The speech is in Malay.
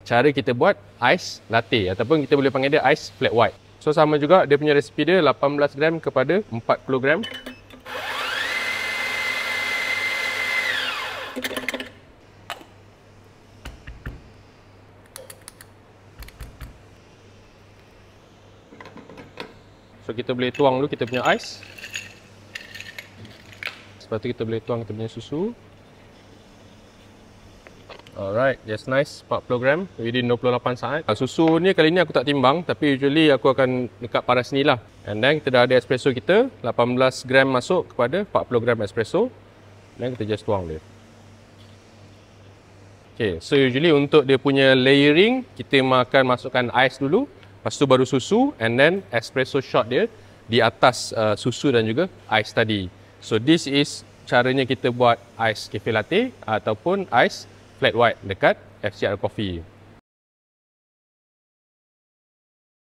cara kita buat ais latte ataupun kita boleh panggil dia ais flat white. So sama juga dia punya resipi dia 18 gram kepada 40 gram. So kita boleh tuang dulu kita punya ais. Lepas tu kita boleh tuang kita punya susu. Alright, that's nice. 40 gram within 28 saat. Susu ni kali ni aku tak timbang, tapi usually aku akan dekat paras ni lah. And then kita dah ada espresso kita, 18 gram masuk kepada 40 gram espresso. Dan kita just tuang dia. Okay, so usually untuk dia punya layering, kita akan masukkan ais dulu. Lepas tu baru susu and then espresso shot dia di atas susu dan juga ais tadi. So this is caranya kita buat ais cafe latte ataupun ais flat white dekat FCR Coffee.